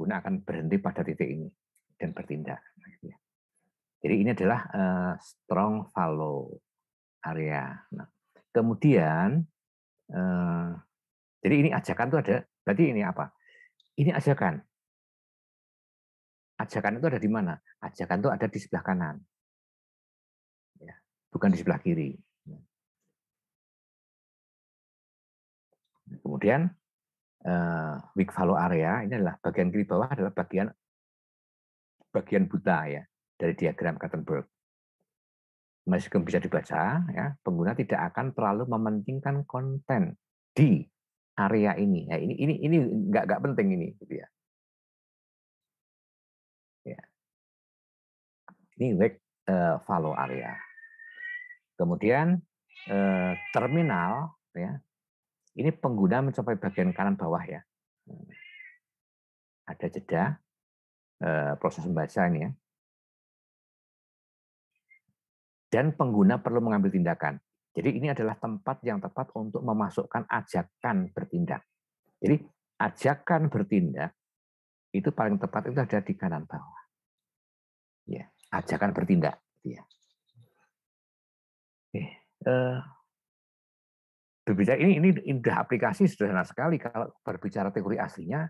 pengguna akan berhenti pada titik ini dan bertindak. Jadi ini adalah strong follow area. Nah, kemudian jadi ini ajakan itu ada, berarti ini apa? Ini ajakan. Ajakan itu ada di mana? Ajakan itu ada di sebelah kanan, ya, bukan di sebelah kiri. Kemudian weak follow area ini adalah bagian kiri bawah adalah bagian buta ya dari diagram Katzenberg. Meskipun bisa dibaca, ya, pengguna tidak akan terlalu mementingkan konten di area ini. Nah, ini nggak penting ini, gitu ya. Ya. Ini weak follow area. Kemudian terminal, ya, ini pengguna mencapai bagian kanan bawah ya. Ada jeda proses membaca ini ya. Dan pengguna perlu mengambil tindakan. Jadi ini adalah tempat yang tepat untuk memasukkan ajakan bertindak. Jadi ajakan bertindak itu paling tepat itu ada di kanan bawah. Ya, ajakan bertindak. Ya. Berbicara ini sudah aplikasi sederhana sekali. Kalau berbicara teori aslinya,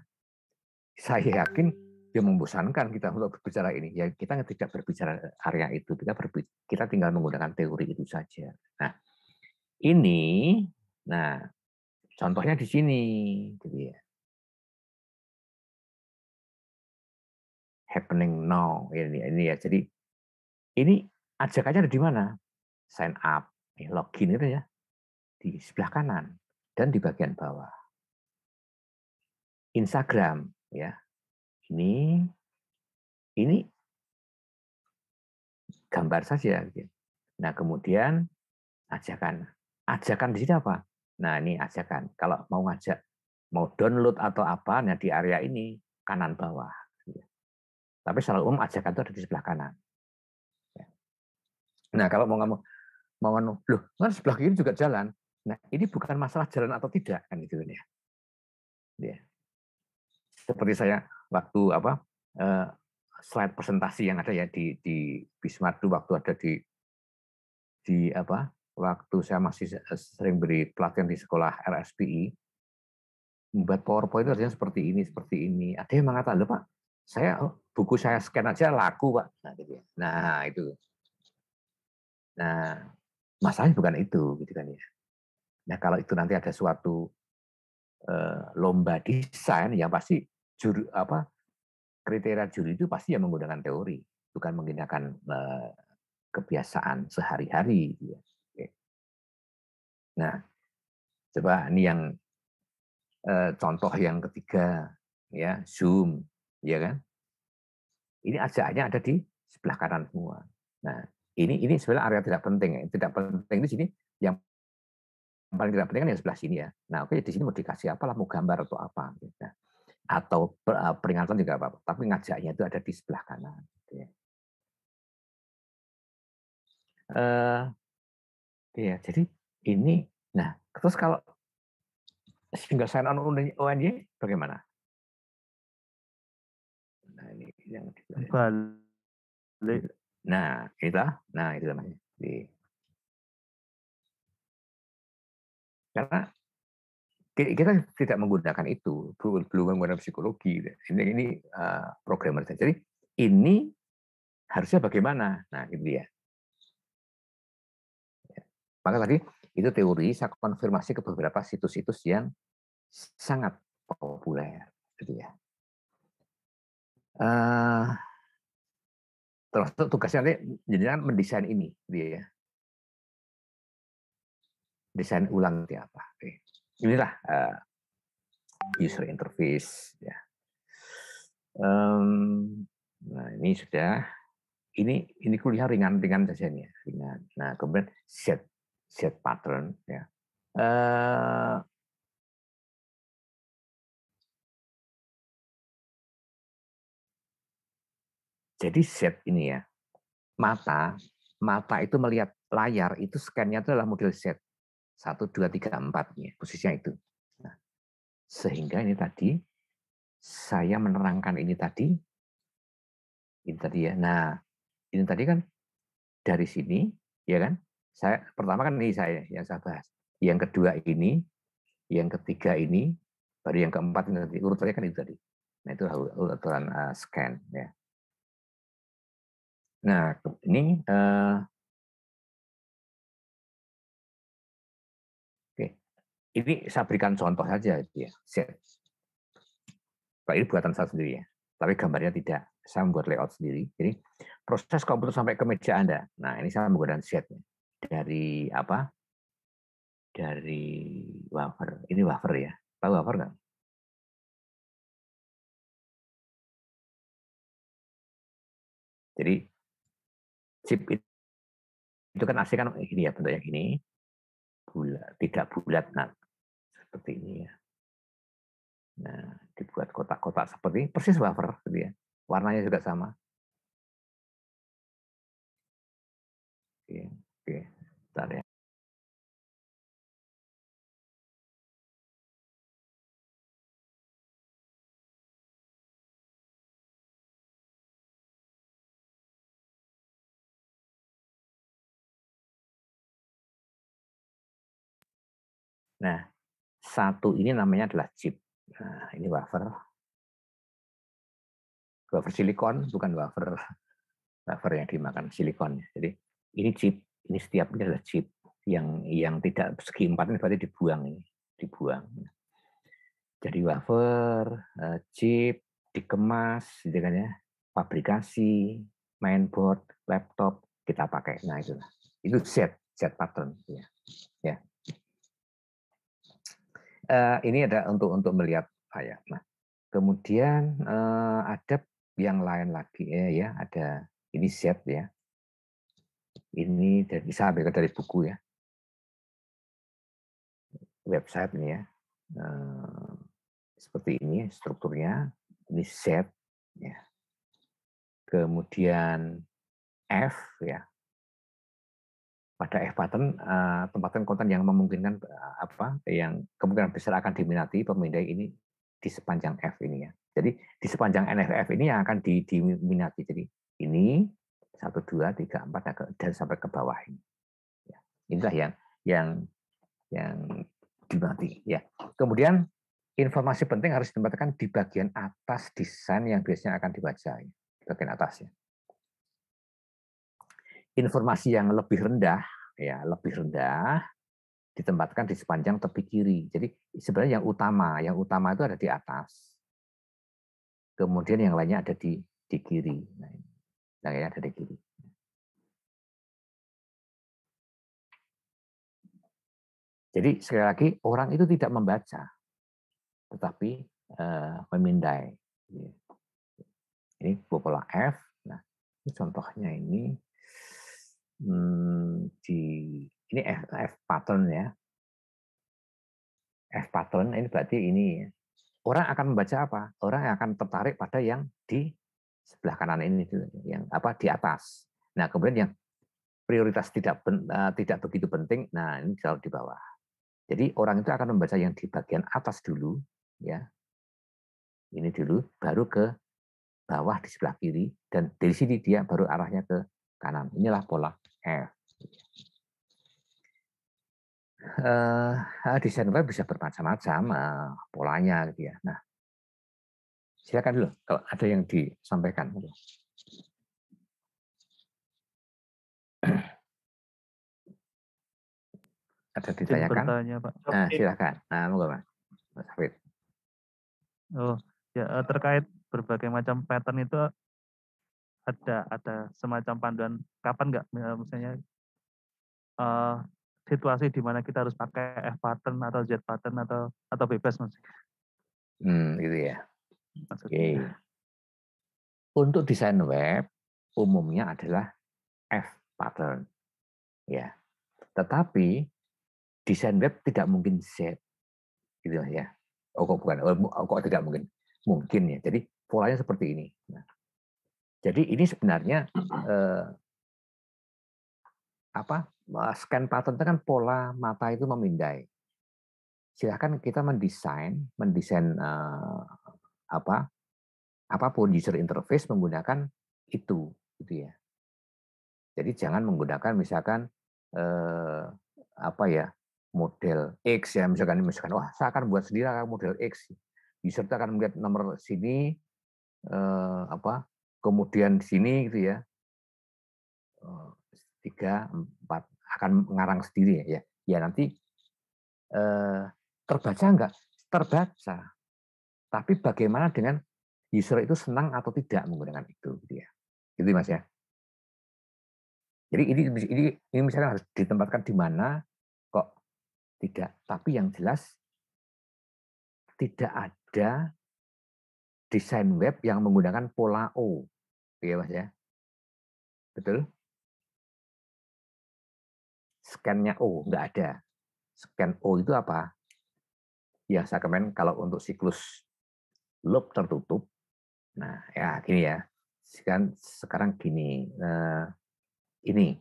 saya yakin dia membosankan kita untuk berbicara ini. Ya kita tidak berbicara area itu, kita tinggal menggunakan teori itu saja. Nah, ini, nah contohnya di sini, gitu ya. Happening now, ini ya. Jadi ini ajakannya ada di mana? Sign up, login itu ya, di sebelah kanan dan di bagian bawah. Instagram, ya, ini gambar saja. Nah, kemudian ajakan. Ajakan di sini apa? Nah, ini ajakan. Kalau mau ngajak, mau download atau apa, nah di area ini kanan bawah. Tapi secara umum ajakan itu ada di sebelah kanan. Nah, kalau mau ngomong, loh, kan sebelah kiri juga jalan. Nah, ini bukan masalah jalan atau tidak kan gitu ya. Ya. Seperti saya waktu slide presentasi yang ada ya di Bismart waktu ada di waktu saya masih sering beri pelatihan di sekolah RSPI, membuat PowerPoint itu harusnya seperti ini. Ada yang mengatakan, loh Pak, buku saya scan aja laku Pak. Nah, gitu ya. Nah itu. Nah, masalahnya bukan itu, gitu kan ya. Nah kalau itu nanti ada suatu lomba desain, ya pasti kriteria juri itu pasti yang menggunakan teori, bukan menggunakan kebiasaan sehari-hari. Gitu ya. Nah, coba ini yang contoh yang ketiga, ya Zoom, ya kan? Ini ajakannya ada di sebelah kanan semua. Nah, ini sebenarnya area tidak penting. Tidak penting di sini, yang paling tidak penting kan yang sebelah sini ya. Nah, oke di sini mau dikasih apa lah, mau gambar atau apa. Nah, atau peringatan juga apa-apa. Tapi ngajaknya itu ada di sebelah kanan. Ya, jadi ini, nah terus kalau single sign on ONY bagaimana? Nah, ini yang Balik. nah itu namanya. Karena kita tidak menggunakan itu, belum menggunakan psikologi. Ini programmer saja. Jadi ini harusnya bagaimana? Nah, gitu ya. Maka tadi itu teori saya konfirmasi ke beberapa situs-situs yang sangat populer, gitu ya. Terus tugasnya nanti jadi mendesain ini, gitu ya. Desain ulang itu apa? Inilah user interface, ya. Nah ini sudah, ini kuliah ringan saja nih, ringan. Nah kemudian set pattern, ya. Jadi set ini ya, mata itu melihat layar itu scan-nya itu adalah model set 1, 2, 3, 4 nih, posisinya itu. Nah, sehingga ini tadi saya menerangkan ini tadi ya. Nah, ini tadi kan dari sini, ya kan? Saya pertama kan ini saya yang saya bahas. Yang kedua ini, yang ketiga ini, baru yang keempat ini tadi. Urutannya kan itu tadi. Nah, itu urutan scan ya. Nah, ini oke. Ini saya berikan contoh saja ya. Kalau ini buatan saya sendiri ya. Tapi gambarnya tidak. Saya membuat layout sendiri. Jadi proses komputer sampai ke meja Anda. Nah, ini saya menggunakan set dari apa? Dari wafer. Ini wafer ya. Tahu wafer nggak? Jadi chip itu kan asli kan gini ya, bentuknya gini, bulat, tidak bulat, nah seperti ini ya. Nah, dibuat kotak-kotak seperti persis wafer, gitu ya. Warnanya juga sama. Oke, oke, bentar ya. Nah, satu ini namanya adalah chip. Nah, ini wafer, wafer silikon, bukan wafer yang dimakan silikon. Jadi ini chip, ini setiap ini adalah chip yang tidak segi empat ini berarti dibuang ini, dibuang. Jadi wafer, chip, dikemas, gitu kan ya, fabrikasi, mainboard, laptop kita pakai. Nah itu Z pattern. Ya. Ya. Ini ada untuk melihat saya. Nah, kemudian ada yang lain lagi ya, ada ini Z ya. Ini bisa ambil dari buku ya, website ini ya. Seperti ini strukturnya, ini Z ya. Kemudian F ya. Pada F pattern tempatkan konten yang memungkinkan apa yang kemungkinan besar akan diminati pemindai ini di sepanjang F ini ya. Jadi di sepanjang NFF ini yang akan diminati. Jadi ini 1, 2, 3, 4 dan sampai ke bawah ini. Ya. Inilah yang diminati ya. Kemudian informasi penting harus ditempatkan di bagian atas desain yang biasanya akan dibaca ya. Bagian atasnya. Informasi yang lebih rendah ya, lebih rendah ditempatkan di sepanjang tepi kiri. Jadi sebenarnya yang utama itu ada di atas. Kemudian yang lainnya ada di kiri. Nah, yang lainnya ada di kiri. Jadi sekali lagi orang itu tidak membaca, tetapi memindai. Ini pola F. Nah, ini contohnya ini ini F pattern ya. F pattern ini berarti ini orang akan membaca apa? Orang akan tertarik pada yang di sebelah kanan ini, yang apa di atas. Nah, kemudian yang prioritas tidak begitu penting, nah ini kalau di bawah. Jadi orang itu akan membaca yang di bagian atas dulu, ya. Ini dulu, baru ke bawah di sebelah kiri, dan dari sini dia baru arahnya ke kanan. Inilah pola F. Desain web bisa bermacam-macam polanya, gitu ya. Nah, silakan dulu kalau ada yang disampaikan. Ada ditanyakan? Bertanya, Pak. Nah, silakan. Nah, monggo Mas. Mas Hafid. Oh, ya terkait berbagai macam pattern itu ada semacam panduan kapan nggak misalnya situasi di mana kita harus pakai F pattern atau Z pattern atau bebas Mas. Gitu ya. Maksudnya. Oke. Untuk desain web umumnya adalah F pattern. Ya. Tetapi desain web tidak mungkin Z gitu ya. Oh kok bukan? Oh, kok tidak mungkin? Mungkin ya. Jadi polanya seperti ini. Nah, jadi ini sebenarnya scan pattern itu kan pola mata itu memindai. Silahkan kita mendesain apapun user interface menggunakan itu, gitu ya. Jadi jangan menggunakan misalkan model X ya, misalkan wah saya akan buat sendiri model X. User itu akan melihat nomor sini kemudian di sini gitu ya. 3, 4 akan mengarang sendiri ya. Ya nanti terbaca enggak? Terbaca. Tapi bagaimana dengan user itu senang atau tidak menggunakan itu gitu ya. Gitu Mas ya. Jadi ini misalnya harus ditempatkan di mana kok tidak. Tapi yang jelas tidak ada desain web yang menggunakan pola O. Ya Mas ya. Betul? Scan-nya O, nggak ada. Scan O itu apa? Ya, saya kemarin kalau untuk siklus loop tertutup, nah ya gini ya, sekarang gini, ini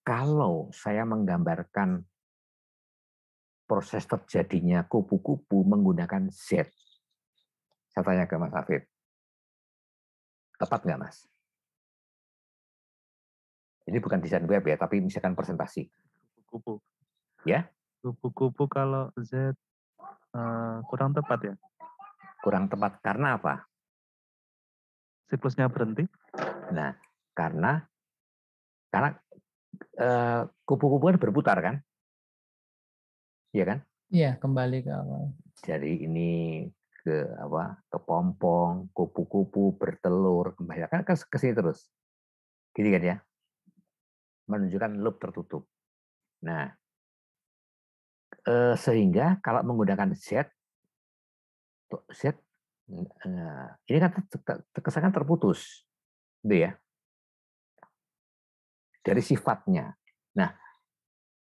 kalau saya menggambarkan proses terjadinya kupu-kupu menggunakan Z, saya tanya ke Mas Afif, tepat nggak Mas? Ini bukan desain web ya, tapi misalkan presentasi. Kupu-kupu. Ya? Kupu-kupu kalau Z kurang tepat ya? Kurang tepat karena apa? Siklusnya berhenti? Nah, karena kupu-kupu kan berputar kan? Iya kan? Iya, kembali ke awal. Dari ini ke pompong, kupu-kupu bertelur, kembali kan ke sini terus. Gini kan ya? Menunjukkan loop tertutup. Nah, sehingga kalau menggunakan Z ini kan kesannya terputus, gitu ya, dari sifatnya. Nah,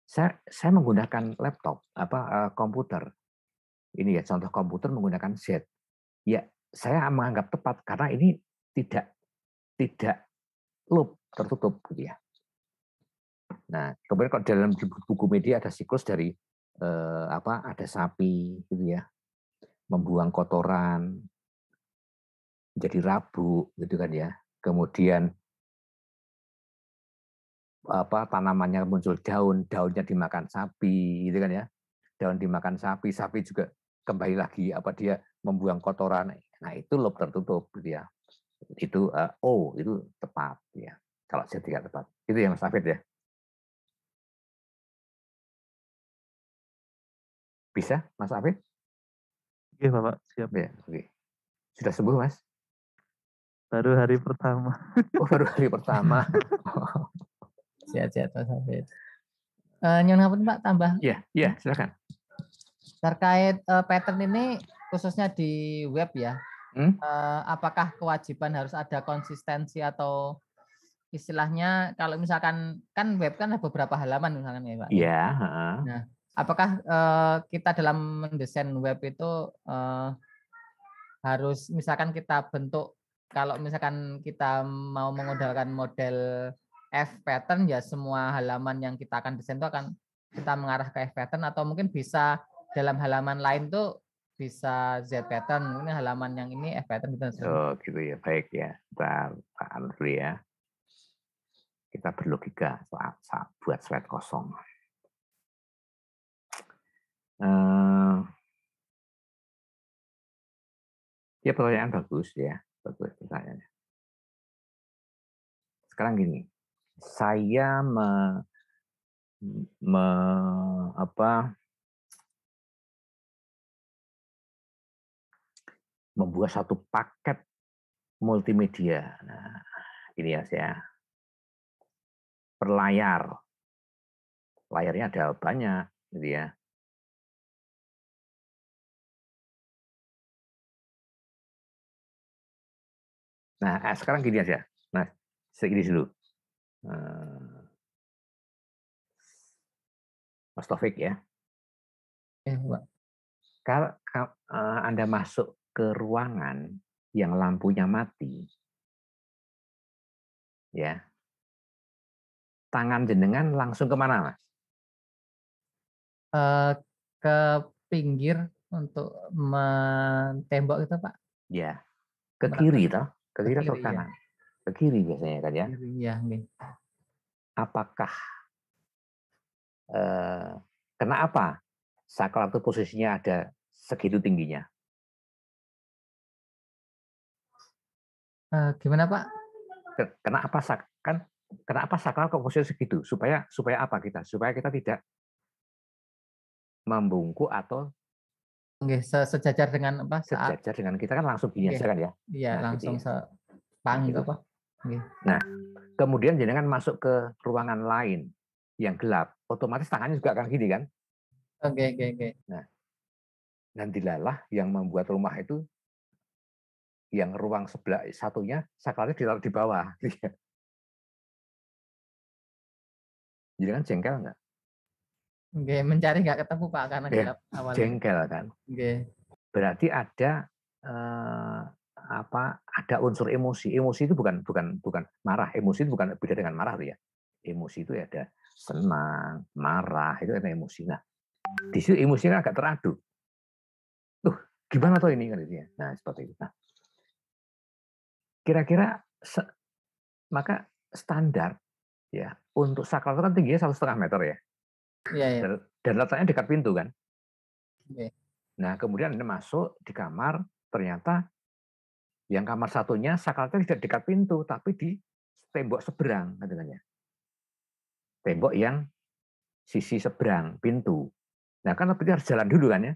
saya menggunakan laptop, komputer. Ini ya contoh komputer menggunakan Z. Ya, saya menganggap tepat karena ini tidak loop tertutup, gitu ya. Nah, kemudian kalau dalam buku media ada siklus dari ada sapi, gitu ya, membuang kotoran, jadi rabuk, gitu kan ya. Kemudian tanamannya muncul daunnya dimakan sapi, gitu kan ya. Daun dimakan sapi, sapi juga kembali lagi dia membuang kotoran. Nah, itu loop tertutup, gitu ya. Itu itu tepat, ya. Kalau saya tidak tepat, itu yang Mas Afid ya. Bisa, Mas Afid? Oke, Bapak, siap. Ya, oke. Sudah sembuh, Mas? Baru hari pertama. Oh, baru hari pertama. Sehat-sehat Mas Hafid. Nyon ngapun Pak tambah. Iya, silakan. Terkait pattern ini khususnya di web ya. Apakah kewajiban harus ada konsistensi atau istilahnya kalau misalkan kan web kan ada beberapa halaman misalkan ya Pak. Iya. Nah, apakah kita dalam mendesain web itu harus misalkan kita bentuk kalau misalkan kita mau menggunakan model F pattern ya semua halaman yang kita akan desain itu akan kita mengarah ke F pattern atau mungkin bisa dalam halaman lain tuh bisa Z pattern ini halaman yang ini F pattern gitu. Oh gitu ya, baik ya. Kita dulu ya. Kita berlogika saat buat slide kosong. Ya pertanyaan bagus ya, bagus pertanyaannya. Sekarang gini, saya membuat satu paket multimedia. Nah, ini ya saya berlayar, layarnya ada banyak, gitu ya. Nah, sekarang gini aja. Nah, segini dulu. Mas Taufik ya. Kalau Anda masuk ke ruangan yang lampunya mati, ya, tangan jenengan langsung kemana, Mas? Ke pinggir untuk tembok itu Pak, Ya, ke merata kiri toh, ke ke kiri atau kiri ya, kanan? Ke kiri biasanya kan ya. kiri ya, nggih. Apakah eh, kenapa saklar itu posisinya ada segitu tingginya? Gimana Pak? Kenapa kan kenapa saklar kok posisi segitu? Supaya apa kita? Supaya kita tidak membungkuk atau Nggih, sejajar dengan apa saat sejajar dengan kita kan langsung gini nggih, aja kan ya. iya Nah, gitu langsung ya. Nah, sepanggung gitu. apa, nggih. Nah, kemudian jenengan masuk ke ruangan lain yang gelap, otomatis tangannya juga akan gini kan. Oke, oke, oke. Nah, dan dilalah yang membuat rumah itu yang ruang sebelah satunya saklarnya ditaruh di bawah. Jadi kan jengkel nggak? Nggih, mencari nggak ketemu Pak karena Ya, gelap awalnya. jengkel kan. Nggih. Berarti ada apa? Ada unsur emosi. Emosi itu bukan marah. Emosi itu bukan beda dengan marah tuh ya. Emosi itu ya ada senang, marah itu ada emosi. Nah, di situ emosinya agak teradu. Tuh, gimana tuh ini kan itu ya. Nah, seperti itu. Nah, kira-kira maka standar ya untuk saklar itu kan tingginya 1,5 meter ya. Iya, iya. Dan letaknya dekat pintu kan. Nggih. Nah, kemudian Anda masuk di kamar, ternyata yang kamar satunya saklarnya tidak dekat pintu, tapi di tembok seberang katanya. Tembok yang sisi seberang pintu. Nah, kan berarti harus jalan dulu kan ya.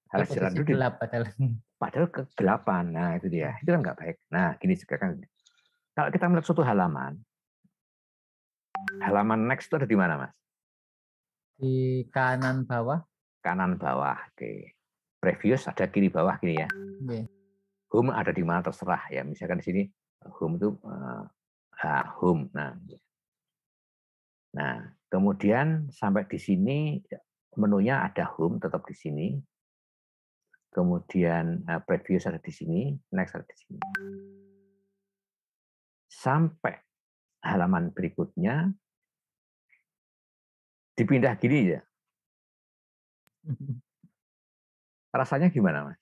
Ke Harus jalan posisi dulu. gelap padahal. Padahal kegelapan. Nah, itu dia. Itu kan nggak baik. Nah, gini juga kan. Kalau kita melihat suatu halaman next itu ada di mana, Mas? Di kanan bawah. Kanan bawah. Oke. Previous ada kiri bawah gini ya. Nggih. Home ada di mana terserah ya. Misalkan di sini home itu home. Nah, kemudian sampai di sini menunya ada home tetap di sini. Kemudian previous ada di sini, next ada di sini. Sampai halaman berikutnya dipindah gini ya. Rasanya gimana, Mas?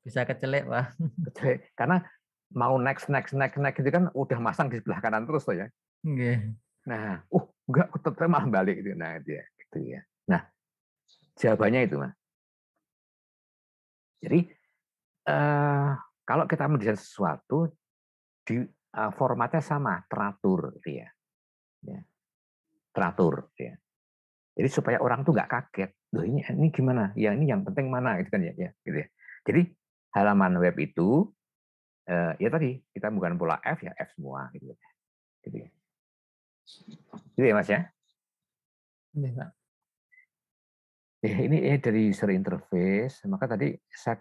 Bisa kecelek Pak. Karena mau next itu kan udah masang di sebelah kanan terus tuh ya. Nggih. Nah, enggak tetap malah balik gitu. Nah, itu ya, gitu ya. Nah, jawabannya itu, Mas. Jadi kalau kita mendesain sesuatu di formatnya sama, teratur gitu ya. Ya, teratur ya. Jadi supaya orang tuh nggak kaget. Loh ini gimana? Ya ini yang penting mana gitu kan ya, gitu ya. Jadi halaman web itu ya tadi kita bukan pola F ya F semua gitu. Gitu ya. Gitu ya Mas ya. Nggih, Pak. Ini dari user interface. Maka tadi saya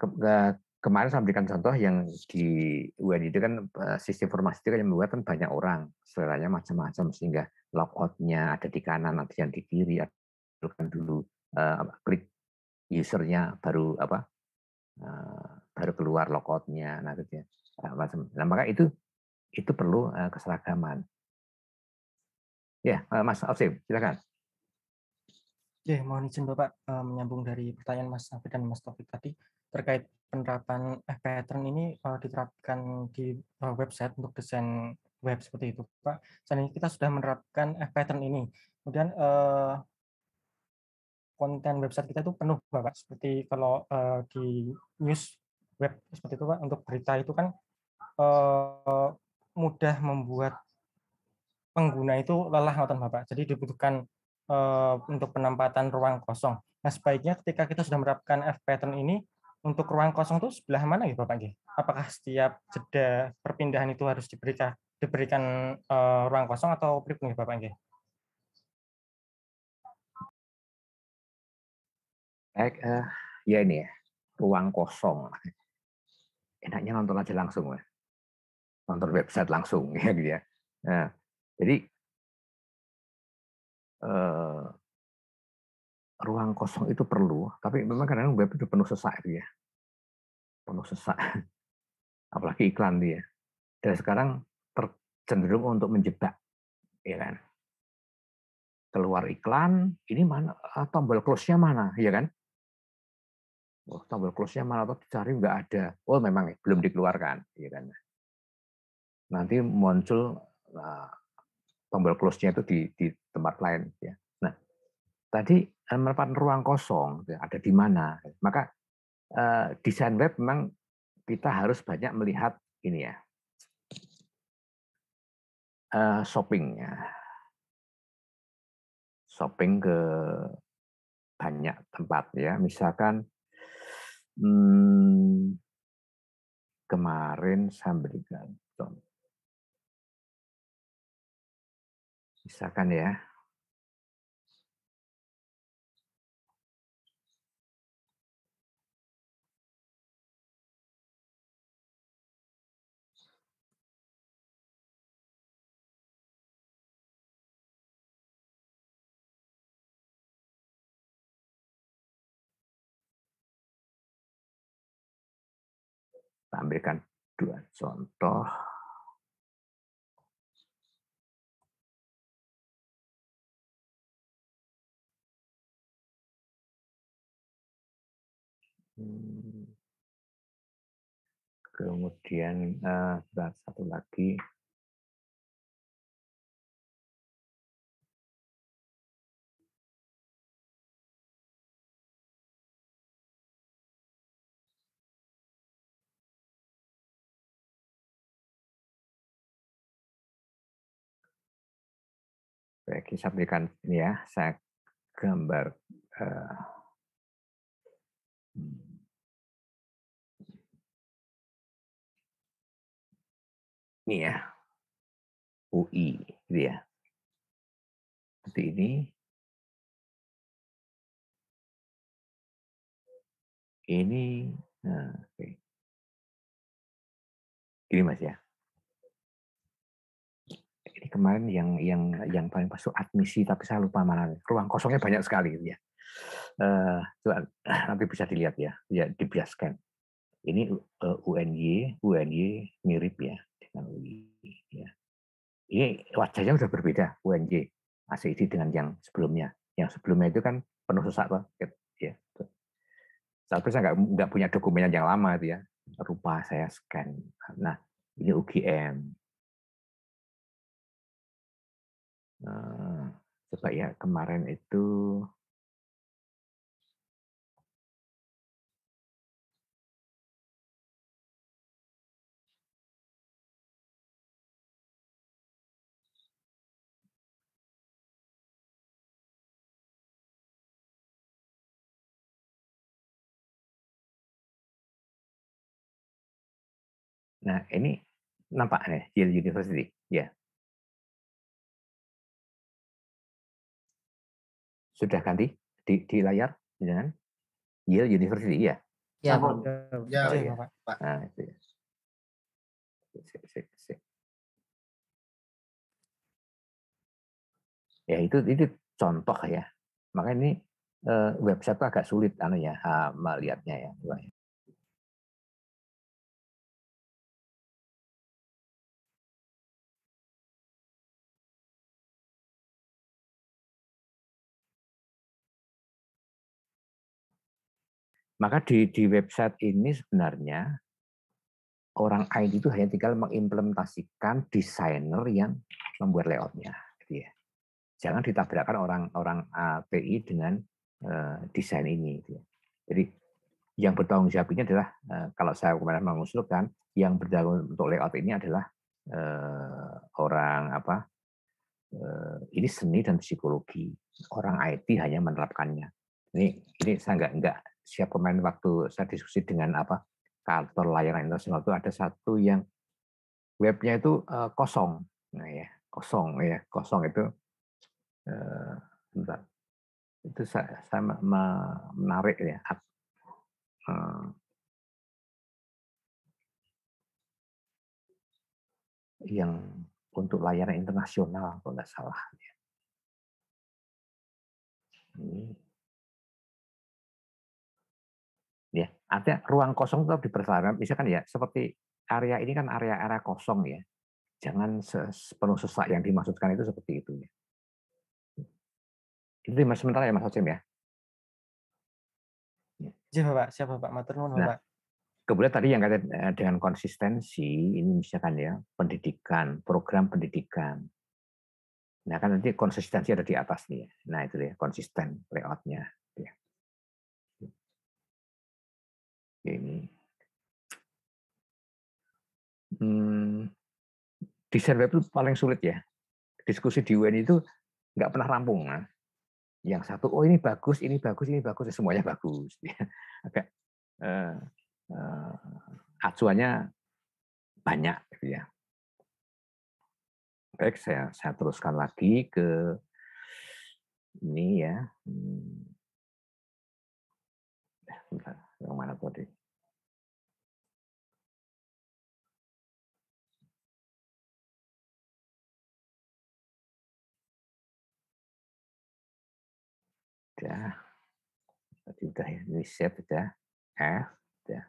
kemarin saya berikan contoh yang di UN itu kan sistem informasi itu kan yang membuat kan banyak orang, seleranya macam-macam sehingga logoutnya ada di kanan, nanti yang di kiri, kan dulu klik usernya baru baru keluar logoutnya, nah gitu ya. Nah, maka itu perlu keseragaman. Ya, Mas Alsim, silakan. Oke, mohon izin Bapak menyambung dari pertanyaan Mas Afid dan Mas Taufik tadi terkait penerapan F-pattern ini diterapkan di website untuk desain web seperti itu, Pak. Saat ini kita sudah menerapkan F-pattern ini. Kemudian konten website kita itu penuh, Bapak. Seperti kalau di news web seperti itu, Pak, untuk berita itu kan mudah membuat pengguna itu lelah, Bapak. Jadi dibutuhkan untuk penempatan ruang kosong. Nah, sebaiknya ketika kita sudah menerapkan F-pattern ini, untuk ruang kosong itu sebelah mana gitu Bapak? Apakah setiap jeda perpindahan itu harus diberikan ruang kosong atau pribadi Bapak? Baik, ya ini ya, ruang kosong. Enaknya nonton aja langsung, Mas. Nonton website langsung, ya gitu ya. Nah, jadi ruang kosong itu perlu, tapi memang kadang web itu penuh sesak itu ya, penuh sesak, apalagi iklan dia. Dan sekarang cenderung untuk menjebak, ya kan? Keluar iklan, ini mana tombol close-nya mana, ya kan? Oh, tombol close-nya mana tuh dicari nggak ada. Oh, memang belum dikeluarkan, ya kan. Nanti muncul tombol close-nya itu di tempat lain, ya. Nah, tadi menempatkan ruang kosong ya, ada di mana. Maka desain web memang kita harus banyak melihat ini ya, shopping ya, shopping ke banyak tempat ya. Misalkan kemarin saya berikan contoh, misalkan ya, saya ambilkan 2 contoh. Kemudian satu lagi. Baik, saya berikan ini ya, saya gambar ini ya, UI, gitu ya. Seperti ini. Ini, nah, oke. Ini Mas ya. Ini kemarin yang paling masuk admisi, tapi saya lupa mana. Ruang kosongnya banyak sekali, gitu ya. Coba nanti bisa dilihat ya, dibiaskan. Ini UNY mirip ya dengan UI. Ya. Ini wajahnya sudah berbeda, UNY ACID dengan yang sebelumnya. Yang sebelumnya itu kan penuh sesak, ya. Tapi saya nggak punya dokumen yang lama itu ya. Rupa saya scan. Nah, ini UGM. Coba ya kemarin itu nah ini nampak nih Yale University ya. Sudah ganti di layar dengan Yale University ya. Ya, Ya, Oke, ya. Bapak. Nah, itu ya. Sip. Ya itu contoh ya. Makanya ini website itu agak sulit ya melihatnya ya. Maka di website ini sebenarnya orang IT itu hanya tinggal mengimplementasikan desainer yang membuat layoutnya. Gitu ya. Jangan ditabrakkan orang TI dengan desain ini. Gitu ya. Jadi yang bertanggung jawab ini adalah kalau saya kemarin mengusulkan yang bertanggung untuk layout ini adalah orang ini seni dan psikologi. Orang IT hanya menerapkannya. Ini saya nggak siap kemarin waktu saya diskusi dengan kantor layanan internasional itu ada satu yang webnya itu kosong. Nah ya, kosong itu bentar. Itu saya menarik ya. Yang untuk layanan internasional kalau nggak salah. Ini. Ya, artinya ruang kosong tetap dipertahankan. Misalkan ya, seperti area ini kan area-area kosong ya. Jangan penuh sesak yang dimaksudkan itu seperti itu ya. Itu sementara ya Mas Hocim ya. Bapak, siap Bapak, matur nuwun Nah, Bapak. kemudian tadi yang kaitan dengan konsistensi, ini misalkan ya, pendidikan, program pendidikan. Nah, kan nanti konsistensi ada di atas nih ya. Nah, itu ya, konsisten layout-nya. Ya. Ini. Desain web itu paling sulit ya. Diskusi di UN itu nggak pernah rampung. Nah, yang satu, oh ini bagus, semuanya bagus. Agak acuannya banyak, gitu ya. Baik, saya teruskan lagi ke ini ya. Bentar, yang mana tadi? Udah, tadi udah ya. Ini set udah, F, udah.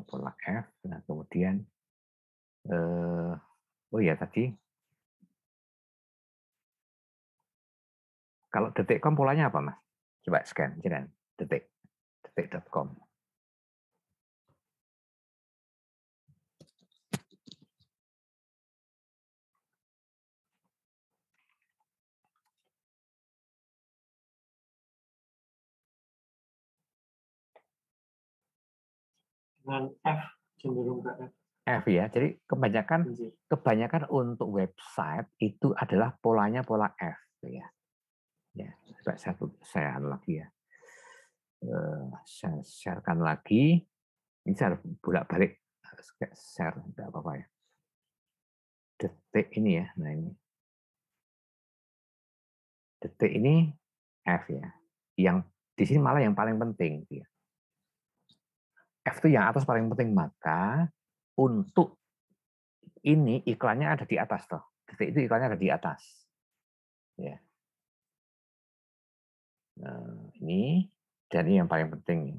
Pola F. Nah, kemudian, oh ya tadi, kalau detik.com polanya apa, Mas? Coba scan, jangan detik.com. Dengan F cenderung ke F. F ya. Jadi kebanyakan untuk website itu adalah polanya pola F ya. Ya, saya lagi ya. Saya sharekan lagi. Ini saya bolak-balik share, tidak apa-apa ya. Detik ini ya. Nah ini. Detik ini F ya. Yang di sini malah yang paling penting ya. F itu yang atas paling penting, maka untuk ini iklannya ada di atas toh. Detik itu iklannya ada di atas. Ya. Nah, ini dan ini yang paling penting.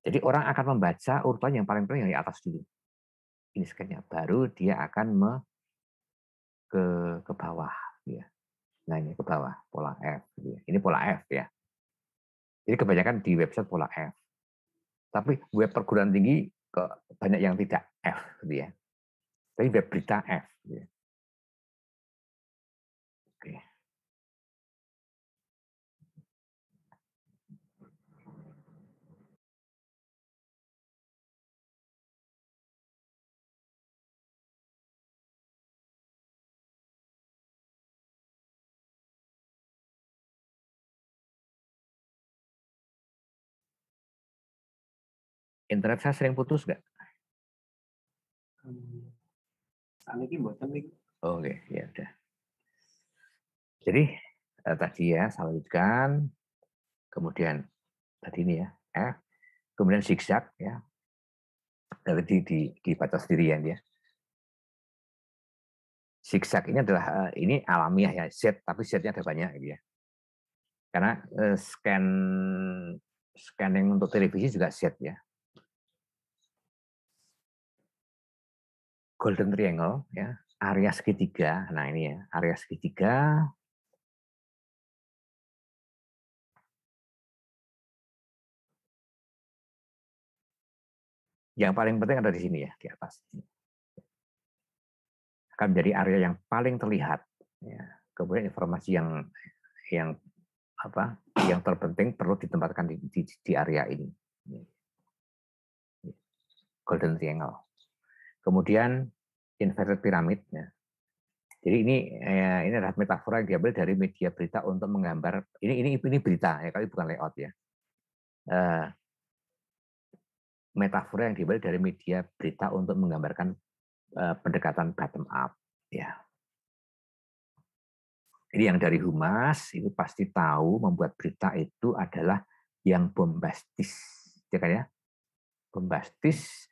Jadi orang akan membaca urutan yang paling penting yang di atas dulu. Ini scan-nya, baru dia akan ke bawah. Ya. Nah ini ke bawah, pola F. Ini pola F ya. Jadi kebanyakan di website pola F. Tapi web perguruan tinggi banyak yang tidak F. Gitu ya. Tapi web berita F. Gitu ya. Oke. Internet saya sering putus nggak? Saat ini mboten nih. Oke, ya udah. Jadi tadi ya, saya lanjutkan. Kemudian tadi ini ya, F. Kemudian zigzag ya. Tadi dibaca sendirian ya. Zigzag ini adalah ini alamiah ya, Z, tapi Z-nya ada banyak gitu ya. Karena scanning untuk televisi juga Z ya. Golden triangle ya, area segitiga. Nah ini ya, area segitiga. Yang paling penting ada di sini ya, di atas. Akan menjadi area yang paling terlihat. Ya. Kemudian informasi yang terpenting perlu ditempatkan di area ini. Golden triangle. Kemudian inverted pyramid. Ya. Jadi ini adalah metafora yang diambil dari media berita untuk menggambar ini berita ya, kali bukan layout ya. Metafora yang diambil dari media berita untuk menggambarkan pendekatan bottom up ya. Ini yang dari Humas itu pasti tahu membuat berita itu adalah yang bombastis, ya kan ya? Bombastis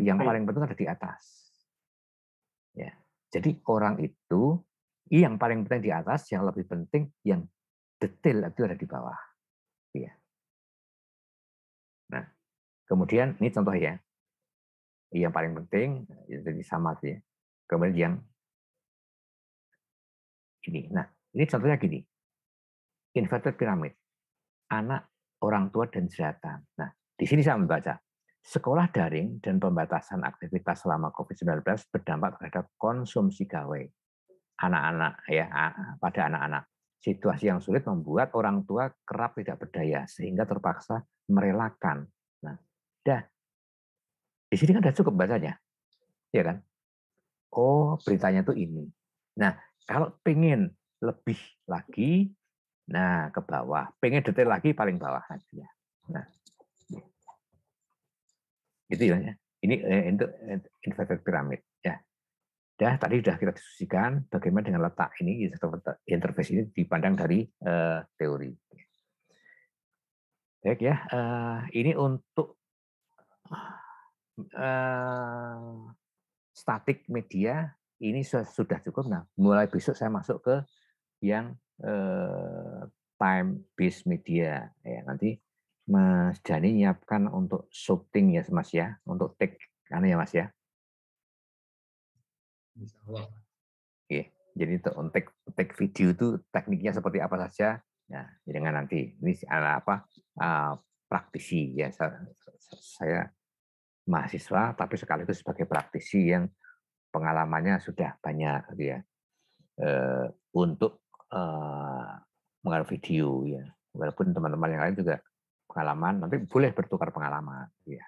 yang paling penting ada di atas. Ya. Jadi orang itu yang paling penting di atas, yang lebih penting yang detail itu ada di bawah. Ya. Nah, kemudian ini contoh ya. Yang paling penting jadi sama sih. Ya. Kemudian yang ini. Nah, ini contohnya gini. Inverted pyramid. anak, orang tua, dan jeratan. Nah, di sini saya membaca, sekolah daring dan pembatasan aktivitas selama COVID-19 berdampak terhadap konsumsi gawe anak-anak ya pada anak-anak. Situasi yang sulit membuat orang tua kerap tidak berdaya sehingga terpaksa merelakan. Nah, di sini kan sudah cukup bacanya, ya kan? Oh, beritanya tuh ini. Nah, kalau pengen lebih lagi, nah ke bawah. Pengen detail lagi paling bawah aja. Nah, itu ya. Ini untuk inverted pyramid ya. Tadi sudah kita diskusikan bagaimana dengan letak ini interface ini dipandang dari teori. Baik ya, ini untuk statik media ini sudah cukup. Nah, mulai besok saya masuk ke yang time based media. Ya, nanti Mas Jani nyiapkan untuk shooting ya, Mas ya, untuk take ya Mas ya. Insya Allah. Oke, jadi untuk take video itu tekniknya seperti apa saja. Nah, jangan nanti ini apa praktisi ya. Saya mahasiswa tapi sekaligus sebagai praktisi yang pengalamannya sudah banyak gitu ya. Untuk mengenal video ya. Walaupun teman-teman yang lain juga pengalaman, nanti boleh bertukar pengalaman ya.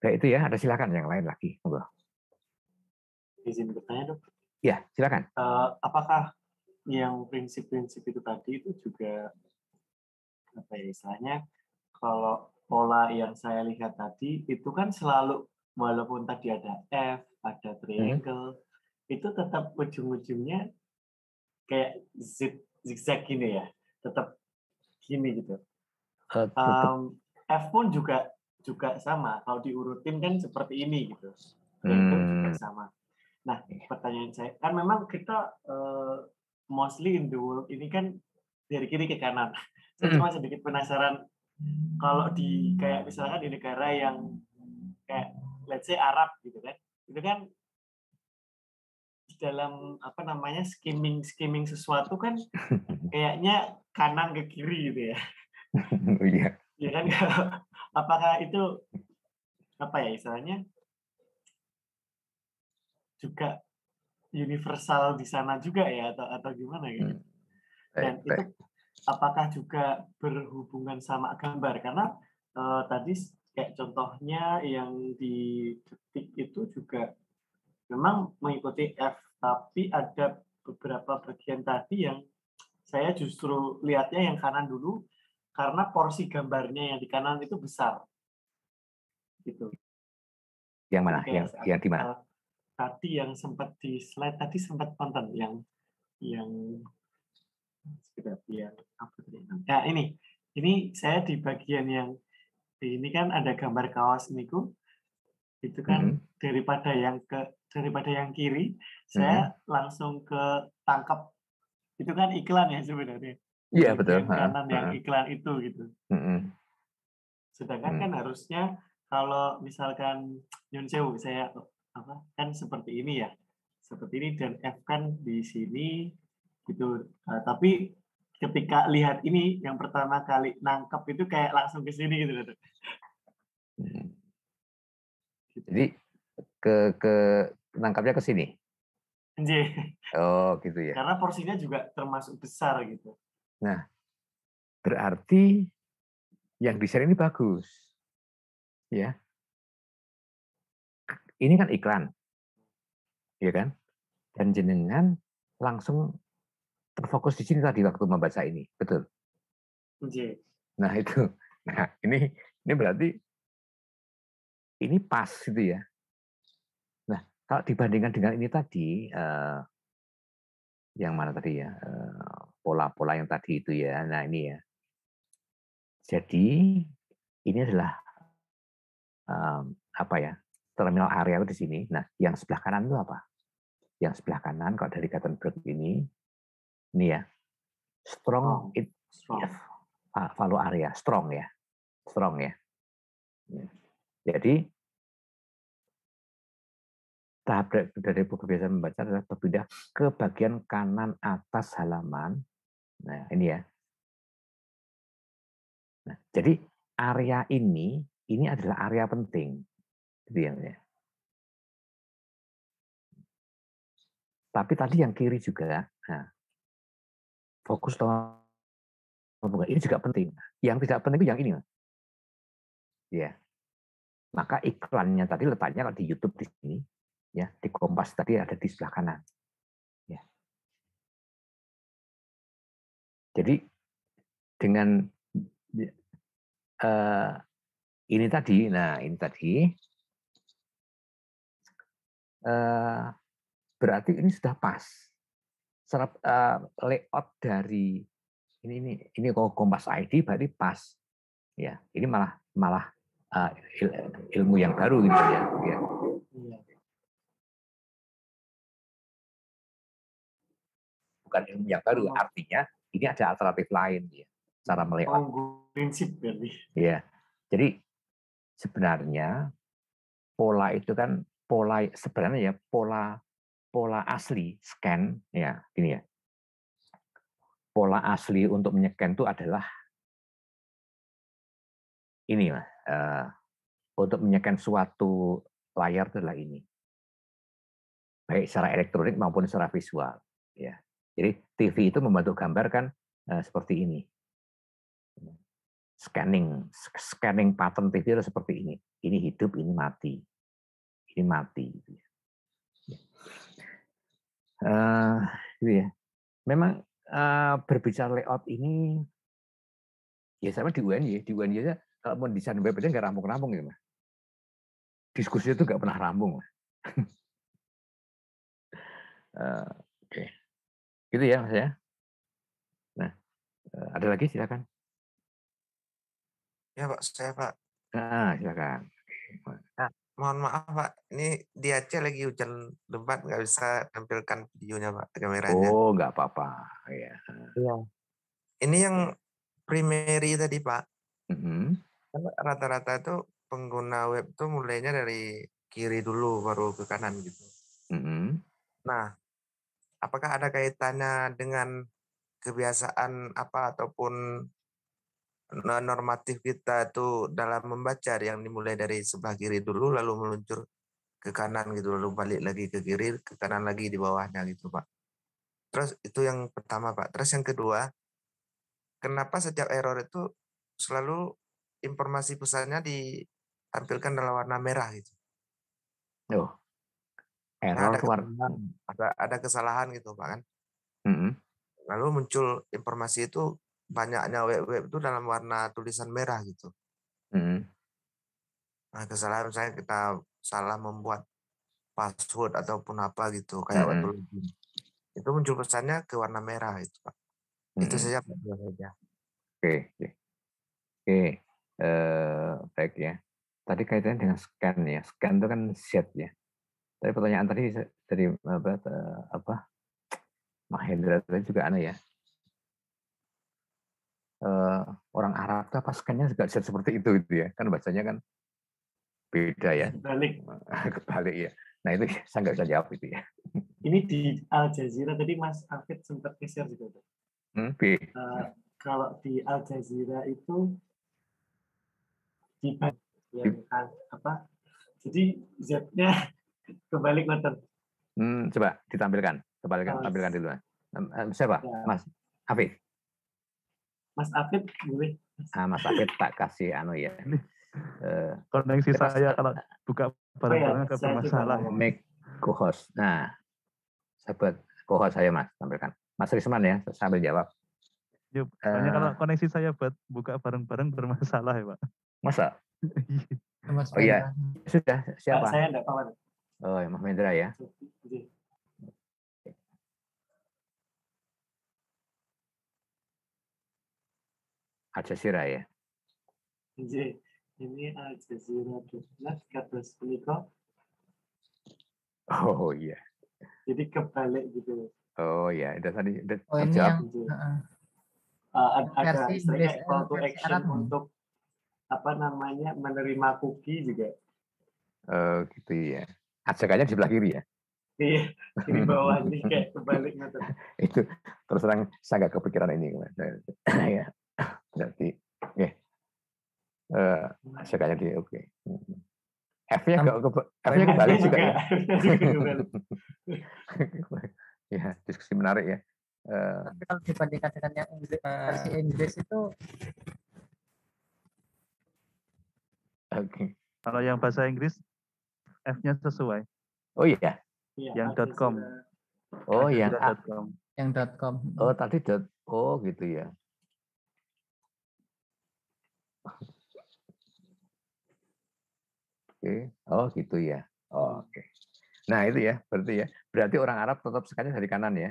Baik itu ya, ada silakan yang lain lagi. Izin bertanya dok. Ya, silakan. Apakah yang prinsip-prinsip itu tadi itu juga apa ya istilahnya, kalau pola yang saya lihat tadi itu kan selalu walaupun tadi ada F, ada triangle, itu tetap ujung-ujungnya kayak zigzag gini ya, tetap gini gitu. F pun juga sama, kalau diurutin kan seperti ini gitu. Triangle juga sama. Nah, pertanyaan saya, kan memang kita mostly in the world ini kan dari kiri ke kanan. Saya cuma sedikit penasaran, kalau di kayak misalkan di negara yang kayak let's say Arab gitu kan, itu kan di dalam apa namanya skimming sesuatu kan kayaknya kanan ke kiri gitu ya. Iya. Ya kan, apakah itu apa ya istilahnya juga universal di sana juga ya atau gimana gitu. Dan itu apakah juga berhubungan sama gambar karena tadi kayak contohnya yang di detik itu juga memang mengikuti F, tapi ada beberapa bagian tadi yang saya justru lihatnya yang kanan dulu karena porsi gambarnya yang di kanan itu besar gitu. Yang mana? Yang di mana? Tadi yang sempat di slide tadi sempat nonton yang apa tadi? Ya ini saya di bagian yang ini kan ada gambar kaos niku itu kan daripada yang kiri saya langsung ke tangkap itu kan iklan ya sebenarnya. Iya betul. Kanan yang iklan itu gitu. Sedangkan kan harusnya kalau misalkan Nyun Sewu saya kan seperti ini ya, seperti ini dan F kan di sini gitu. Tapi ketika lihat ini yang pertama kali nangkep itu kayak langsung ke sini gitu. Jadi ke nangkapnya ke sini. Oh gitu ya. Karena porsinya juga termasuk besar gitu. Nah, berarti yang desain ini bagus. Ya. Ini kan iklan. Ya kan? Dan jenengan langsung terfokus di sini tadi waktu membaca ini. Betul? Nah, itu. Nah, ini berarti ini pas gitu ya. Nah, kalau dibandingkan dengan ini tadi yang mana tadi ya? Pola-pola yang tadi itu ya. Nah, ini ya. Jadi ini adalah apa ya? Terminal area di sini. Nah, yang sebelah kanan itu apa? Yang sebelah kanan kalau dari Gutenberg ini ya. Strong value area, strong ya. Strong ya. Jadi tahap dari kebiasaan membaca adalah berpindah ke bagian kanan atas halaman. Nah, ini ya. Nah, jadi area ini adalah area penting. Gitu ya. Tapi tadi yang kiri juga, nah, fokus ini juga penting. Yang tidak penting itu yang ini. Ya. Maka iklannya tadi letaknya kalau di YouTube di sini, ya, di Kompas tadi ada di sebelah kanan. Ya. Jadi dengan ini tadi, berarti ini sudah pas. Layout dari ini Kompas ID berarti pas. Ya, ini malah ilmu yang baru gitu ya. Ya. Bukan ilmu yang baru, artinya ini ada alternatif lain ya, cara melayout. Prinsip berarti. Ya. Jadi sebenarnya pola itu kan sebenarnya ya pola asli scan ya ini ya. Pola asli untuk menyekan itu adalah ini Mas. Untuk menyekan suatu layar itu adalah ini. Baik secara elektronik maupun secara visual ya. Jadi TV itu membantu gambar kan seperti ini. Scanning pattern TV itu seperti ini. Ini hidup, ini mati. Ini mati. Gitu ya. Memang berbicara layout ini, ya sama di UNY aja kalau mau desain web itu nggak rampung-rampung gitu Mas. Diskusi itu nggak pernah rampung. Oke. Gitu ya Mas ya. Nah, ada lagi silakan. Ya Pak, saya Pak. Silakan. Nah, mohon maaf Pak, ini di Aceh lagi hujan lebat, nggak bisa tampilkan videonya Pak, kameranya. Oh, nggak apa-apa. Ya. Iya. Ini yang primary tadi Pak. Mm-hmm. Rata-rata itu pengguna web tuh mulainya dari kiri dulu baru ke kanan gitu. Mm-hmm. Nah, apakah ada kaitannya dengan kebiasaan apa ataupun normatif kita tuh dalam membaca yang dimulai dari sebelah kiri dulu lalu meluncur ke kanan gitu lalu balik lagi ke kiri ke kanan lagi di bawahnya gitu Pak. Terus itu yang pertama Pak. Terus yang kedua, kenapa setiap error itu selalu informasi pesannya ditampilkan dalam warna merah gitu? Oh, error ada kesalahan gitu Pak kan. Mm-hmm. Lalu muncul informasi itu banyaknya web itu dalam warna tulisan merah gitu. Mm-hmm. Nah, kesalahan misalnya kita salah membuat password ataupun apa gitu kayak waktu login. Itu muncul pesannya ke warna merah itu Pak. Itu saja Pak. Oke. Baik ya. Tadi kaitannya dengan scan ya. Scan itu kan Z ya. Tapi pertanyaan tadi dari Mahendra tadi juga aneh ya. Orang Arab itu apa scan-nya juga Z seperti itu gitu ya. Kan bacanya kan beda ya. Kebalik ya. Nah itu saya nggak bisa jawab itu ya. Ini di Al Jazeera tadi Mas Afid sempat geser juga. Kalau di Al Jazeera itu di apa? Jadi Z-nya kebalik motor. Coba ditampilkan, tampilkan dulu. Siapa? Ya. Mas Afid. Mas Afid boleh. Mas Afid tak kasih ya. Koneksi saya kalau buka barang-barang ke bermasalah. Make co-host. Nah, sahabat co-host saya Mas, tampilkan. Mas Risman ya, sambil jawab. Ya, soalnya kalau koneksi saya buat buka barang-barang bermasalah ya Pak. Masa? Oh iya, sudah. Siapa? Saya enggak kawan. Oh, Mas Mendra ya. Al Jazeera ya. Ini Al Jazeera kados punika. Oh iya. Jadi kebalik gitu. Oh iya, udah tadi udah terjawab. Ada istilahnya call to action untuk apa namanya menerima cookie juga. Gitu ya. Ajakannya di sebelah kiri ya. Iya, di bawah ini kayak kebalik gitu. Itu terus terang saya nggak kepikiran ini. Ya. Berarti, Sekali lagi, oke. F-nya F-nya kebalik juga ya. Ya, diskusi menarik ya. Tapi kalau dibandingkan dengan yang versi Inggris itu Oke. Kalau yang bahasa Inggris F-nya sesuai. Oh iya. Yang .com. Oh yang .com. yang .com. Oh tadi oh gitu ya. Oke. Oh gitu ya. Oh, oke. Nah itu ya, berarti ya. Berarti orang Arab tetap sekali dari kanan ya.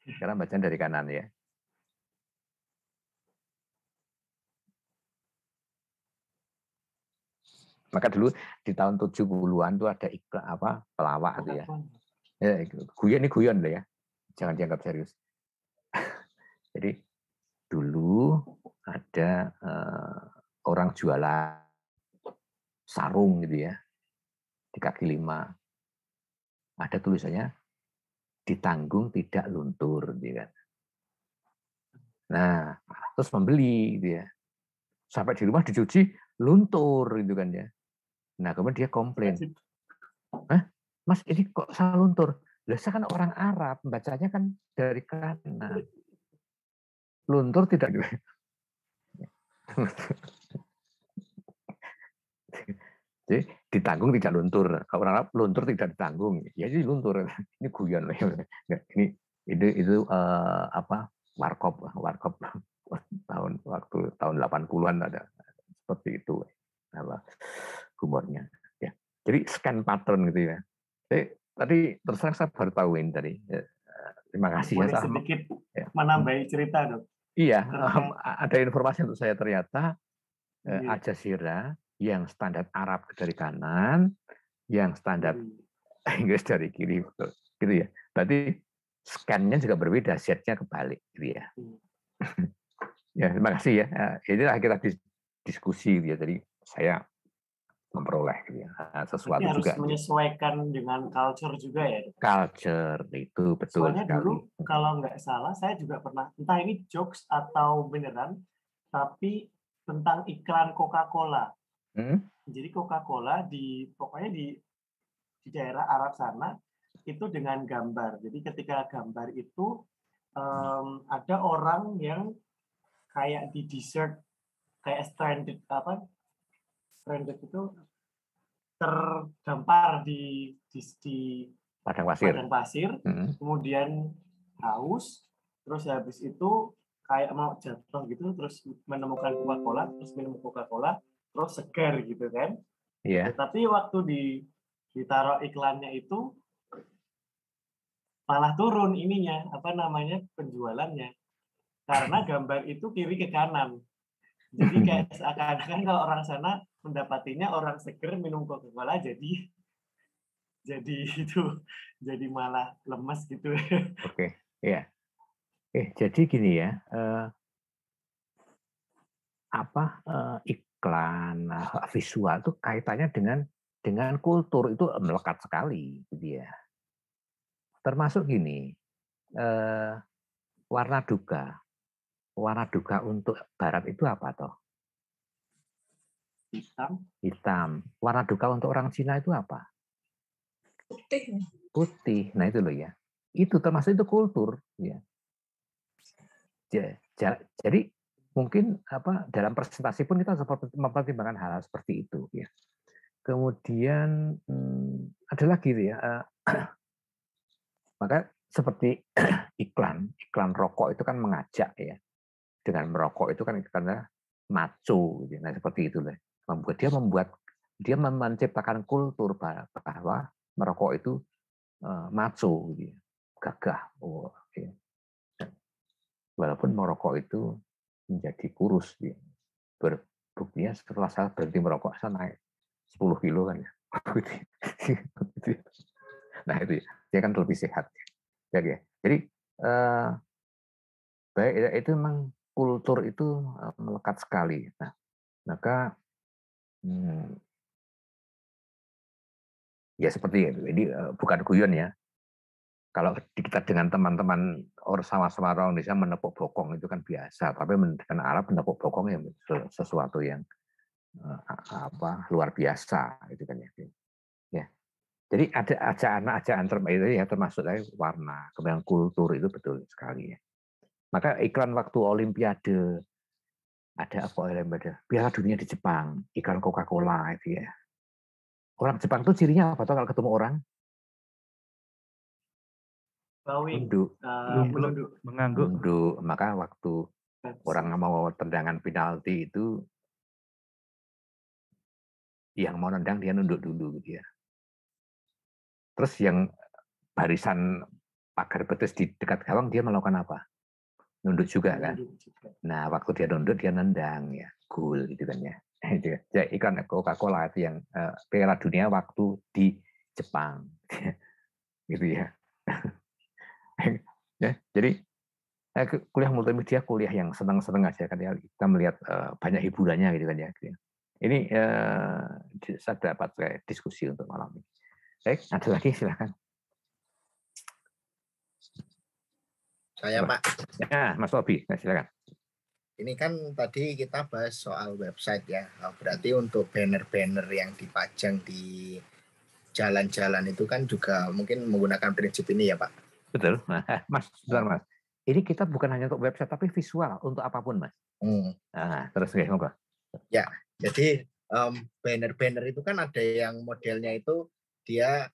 Sekarang bacaan dari kanan ya. Maka dulu di tahun 70-an tuh ada iklan apa pelawak itu ya. Guyon lah ya. Jangan dianggap serius. Jadi dulu ada orang jualan sarung gitu ya. Di kaki 5. Ada tulisannya ditanggung tidak luntur gitu kan. Nah, terus membeli gitu ya. Sampai di rumah dicuci luntur gitu kan ya. Nah, kemudian dia komplain. Mas, ini kok salah luntur? Lah, saya kan orang Arab, bacanya kan dari kanan. Luntur tidak. Jadi ditanggung tidak luntur. Kalau orang Arab luntur tidak ditanggung. Ya jadi luntur. Ini guyon. Itu apa? Warkop tahun 80-an ada seperti itu apa humornya ya. Jadi scan pattern gitu ya. Tadi terus terang saya baru tahu ini tadi. Terima kasih boleh ya. Sedikit menambahi cerita dok. Iya, ada informasi untuk saya ternyata Al Jazeera yang standar Arab dari kanan, yang standar Inggris dari kiri, gitu ya. Berarti scan-nya juga berbeda, Z-nya kebalik, gitu ya. Ya, terima kasih ya. Inilah kita diskusi, gitu ya. Jadi saya memperoleh gitu ya, sesuatu harus juga. Menyesuaikan dengan culture juga ya. Culture itu betul Soalnya sekali. Dulu kalau nggak salah, saya juga pernah, entah ini jokes atau beneran, tapi tentang iklan Coca-Cola. Jadi Coca-Cola pokoknya di daerah Arab sana itu dengan gambar. Jadi ketika gambar itu ada orang yang kayak di desert, kayak stranded itu terdampar di padang pasir, kemudian haus, terus habis itu kayak mau jatuh gitu, terus menemukan Coca-Cola, terus minum Coca-Cola, terus segar gitu kan. Iya. Tapi waktu ditaruh iklannya itu malah turun ininya, penjualannya. Karena gambar itu kiri ke kanan. Jadi kayak seakan-akan kalau orang sana mendapatinya orang seger minum Coca-Cola jadi malah lemes gitu. Oke, ya. Jadi gini ya, iklan visual itu kaitannya dengan kultur itu melekat sekali, gitu ya. Termasuk gini, warna duka. Warna duka untuk Barat itu apa toh? Hitam. Warna duka untuk orang Cina itu apa? Putih. Nah itu loh ya. Itu termasuk itu kultur, ya. Jadi mungkin dalam presentasi pun kita mempertimbangkan hal seperti itu, ya. Kemudian ada lagi ya. Maka seperti iklan rokok itu kan mengajak ya. Dengan merokok itu kan karena maco, gitu. Nah seperti itu lah. Dia menciptakan kultur bahwa merokok itu maco, gitu. Gagah. Ya. Walaupun merokok itu menjadi kurus, gitu. Berbuktinya setelah saya berhenti merokok saya naik 10 kilo kan ya. Nah itu dia kan lebih sehat. Ya. Jadi baik itu memang kultur itu melekat sekali. Nah, maka ya seperti itu. Ini bukan guyon ya. Kalau kita dengan teman-teman sama-sama orang Indonesia menepuk bokong itu kan biasa. Tapi dengan Arab menepuk bokong ya sesuatu yang luar biasa gitu kan ya. Ya. Jadi ada ajaan itu ya termasuk dari warna, kemudian kultur itu betul sekali ya. Maka iklan waktu Olimpiade ada apa Olimpiade? Piala Dunia di Jepang, iklan Coca-Cola itu ya. Orang Jepang tuh cirinya apa tuh kalau ketemu orang? Bowing, Nunduk. menunduk. Mengangguk. Nunduk. Maka waktu orang mau tendangan penalti itu yang mau nendang dia nunduk dulu gitu ya. Terus yang barisan pagar betis di dekat gawang dia melakukan apa? Nunduk juga kan. Nah, waktu dia nunduk dia nendang ya, gol gitu kan ya. Ya iklan Coca-Cola itu yang Piala Dunia waktu di Jepang. Gitu ya. Ya, jadi kuliah multimedia kuliah yang senang-senang aja kan ya. Kita melihat banyak hiburannya gitu kan ya. Ini saya dapat diskusi untuk malam ini. Baik, ada lagi silahkan. Saya Pak. Ya, Mas Obi, silakan. Ini kan tadi kita bahas soal website ya. Berarti untuk banner-banner yang dipajang di jalan-jalan itu kan juga mungkin menggunakan prinsip ini ya Pak? Betul. Nah, Mas, bentar Mas. Ini kita bukan hanya untuk website, tapi visual untuk apapun Mas. Nah, terus moga. Ya, jadi banner-banner itu kan ada yang modelnya itu dia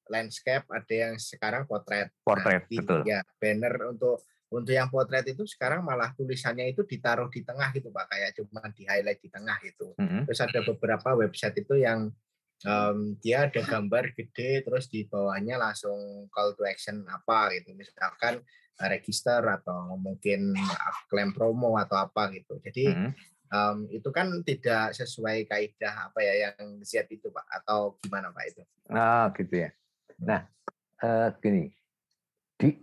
landscape, ada yang sekarang potret. Portrait, betul. Ya, banner untuk yang potret itu sekarang malah tulisannya itu ditaruh di tengah gitu Pak, kayak cuma di highlight di tengah gitu. Terus ada beberapa website itu yang dia ada gambar gede, terus di bawahnya langsung call to action apa gitu, misalkan register atau mungkin klaim promo atau apa gitu. Jadi itu kan tidak sesuai kaidah apa ya yang Z itu Pak, atau gimana Pak itu? Ah, gitu ya. Nah, gini, di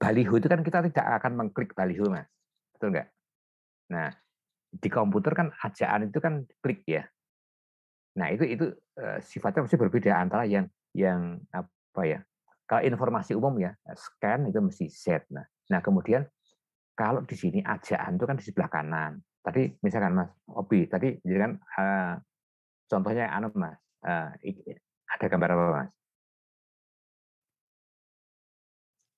baliho itu kan kita tidak akan mengklik baliho, Mas. Betul nggak? Nah, di komputer kan ajaan itu kan klik ya. Nah, itu sifatnya mesti berbeda antara yang apa ya? Kalau informasi umum ya, scan itu mesti Z. Nah, kemudian kalau di sini ajaan itu kan di sebelah kanan. Tadi misalkan Mas Obi, tadi jadi kan contohnya Mas, ada gambar apa Mas?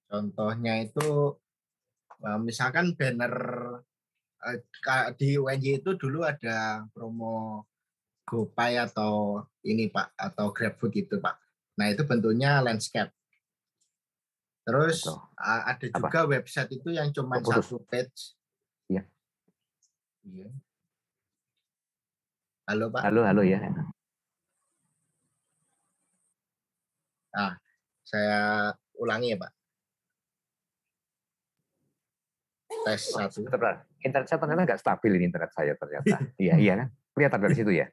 Contohnya itu misalkan banner di UNJ itu dulu ada promo GoPay atau ini Pak, atau GrabFood gitu Pak. Nah itu bentuknya landscape. Terus ada juga website itu yang cuma satu page. Iya. Iya. Halo Pak. Halo ya. Nah, saya ulangi ya Pak. Tes satu. Internet saya ternyata nggak stabil ini internet saya ternyata. Iya kan? Kelihatan dari situ ya.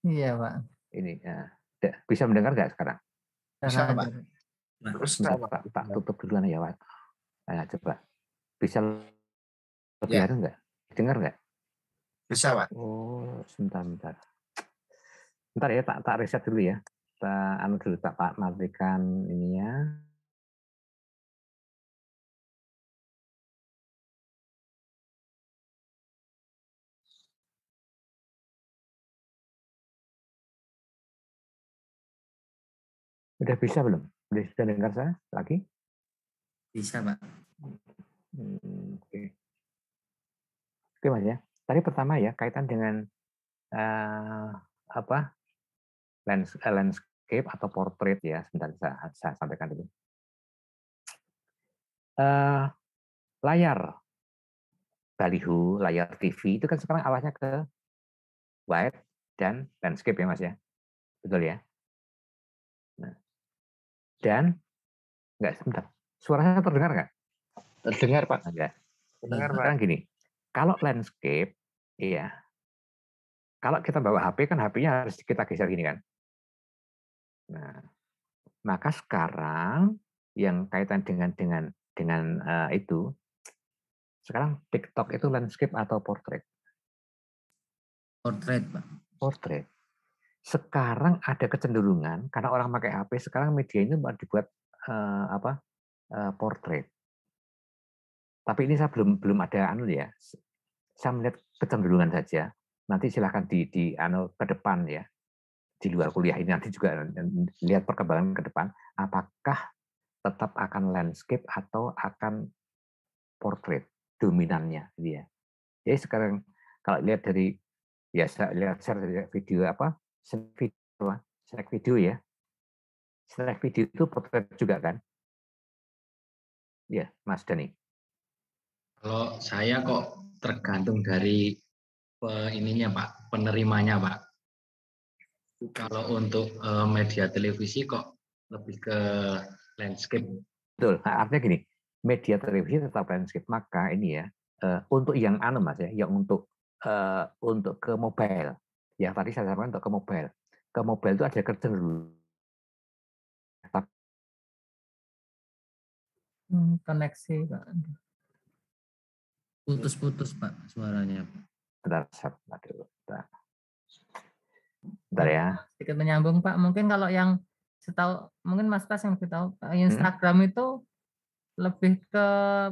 Iya Pak. Ini bisa mendengar nggak sekarang? Bisa Pak. Terus tak tutup duluan ya Pak. Nah, coba bisa lebih ada nggak? Dengar nggak? Bisa Pak. Oh, sebentar. Bentar ya, tak reset dulu ya. Tak matikan ininya. Udah bisa belum? Udah bisa dengar saya lagi? Bisa Pak. Oke Mas ya. Tadi pertama ya kaitan dengan landscape atau portrait ya. Sebentar saya sampaikan dulu. Layar baliho, layar TV itu kan sekarang arahnya ke wide dan landscape ya Mas ya. Betul ya? Nah, dan sebentar. Suaranya terdengar nggak? Terdengar Pak. Enggak. Terdengar Pak. Sekarang gini, kalau landscape, iya. Kalau kita bawa HP kan HP-nya harus kita geser gini kan. Nah, maka sekarang yang kaitan dengan itu, sekarang TikTok itu landscape atau portrait? Portrait Pak. Portrait. Sekarang ada kecenderungan karena orang pakai HP sekarang media ini dibuat portrait. Tapi ini saya belum ada ya. Saya melihat kecenderungan saja nanti silahkan di ke depan ya, di luar kuliah ini nanti juga lihat perkembangan ke depan, apakah tetap akan landscape atau akan portrait dominannya gitu ya. Jadi sekarang kalau lihat dari ya saya lihat share dari video snack video ya. Snack video itu portrait juga kan? Ya, Mas Dani. Kalau saya kok tergantung dari ininya Pak, penerimanya Pak. Kalau untuk media televisi kok lebih ke landscape. Betul. Nah, artinya gini, media televisi tetap landscape. Maka ini ya, untuk yang Mas ya, yang untuk ke mobile. Yang tadi saya sampaikan untuk ke mobile. Ke mobile itu ada kecenderungan. Koneksi Pak. Putus-putus Pak suaranya. Bentar ya. Sedikit menyambung Pak. Mungkin kalau yang setahu, mungkin Mas Pras yang lebih tahu, Instagram itu lebih ke